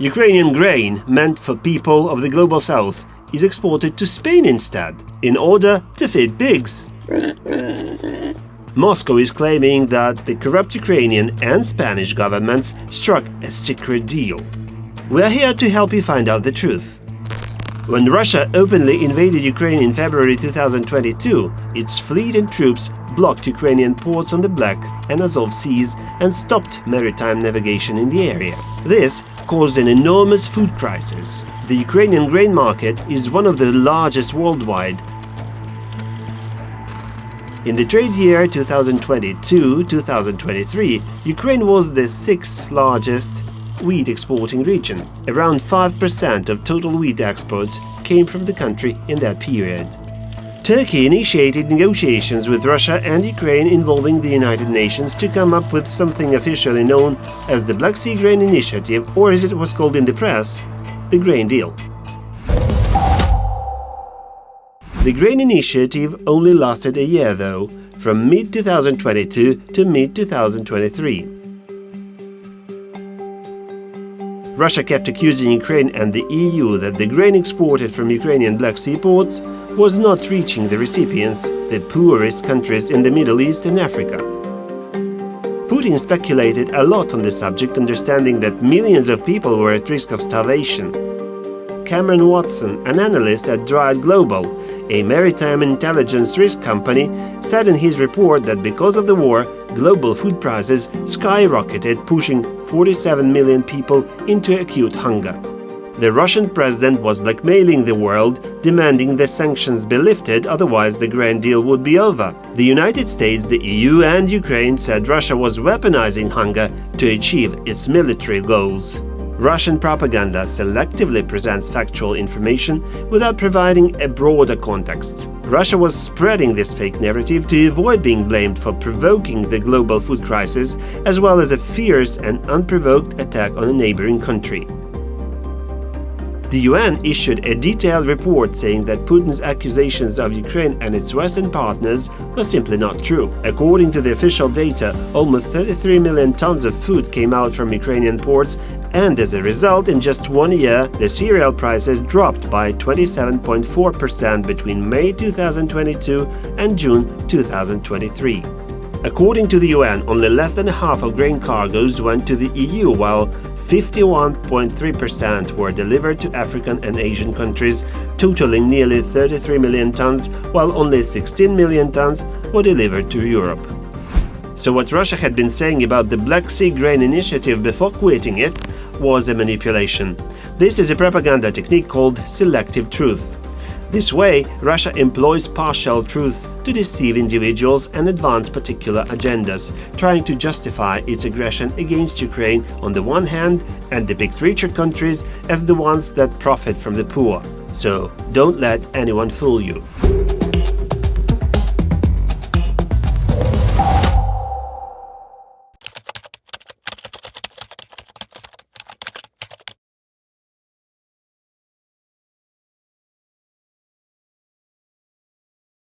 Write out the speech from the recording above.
Ukrainian grain, meant for people of the global south, is exported to Spain instead, in order to feed pigs. Moscow is claiming that the corrupt Ukrainian and Spanish governments struck a secret deal. We are here to help you find out the truth. When Russia openly invaded Ukraine in February 2022, its fleet and troops blocked Ukrainian ports on the Black and Azov seas and stopped maritime navigation in the area. This caused an enormous food crisis. The Ukrainian grain market is one of the largest worldwide. In the trade year 2022-2023, Ukraine was the sixth largest wheat exporting region. Around 5% of total wheat exports came from the country in that period. Turkey initiated negotiations with Russia and Ukraine involving the United Nations to come up with something officially known as the Black Sea Grain Initiative, or as it was called in the press, the Grain Deal. The Grain Initiative only lasted a year though, from mid-2022 to mid-2023. Russia kept accusing Ukraine and the EU that the grain exported from Ukrainian Black Sea ports was not reaching the recipients, the poorest countries in the Middle East and Africa. Putin speculated a lot on the subject, understanding that millions of people were at risk of starvation. Cameron Watson, an analyst at Dryad Global, a maritime intelligence risk company, said in his report that because of the war, global food prices skyrocketed, pushing 47 million people into acute hunger. The Russian president was blackmailing the world, demanding the sanctions be lifted, otherwise the grain deal would be over. The United States, the EU and Ukraine said Russia was weaponizing hunger to achieve its military goals. Russian propaganda selectively presents factual information without providing a broader context. Russia was spreading this fake narrative to avoid being blamed for provoking the global food crisis, as well as a fierce and unprovoked attack on a neighboring country. The UN issued a detailed report saying that Putin's accusations of Ukraine and its Western partners were simply not true. According to the official data, almost 33 million tons of food came out from Ukrainian ports, and as a result, in just 1 year, the cereal prices dropped by 27.4% between May 2022 and June 2023. According to the UN, only less than half of grain cargoes went to the EU, while 51.3% were delivered to African and Asian countries, totaling nearly 33 million tons, while only 16 million tons were delivered to Europe. So what Russia had been saying about the Black Sea Grain Initiative before quitting it was a manipulation. This is a propaganda technique called selective truth. This way, Russia employs partial truths to deceive individuals and advance particular agendas, trying to justify its aggression against Ukraine on the one hand and depict richer countries as the ones that profit from the poor. So don't let anyone fool you.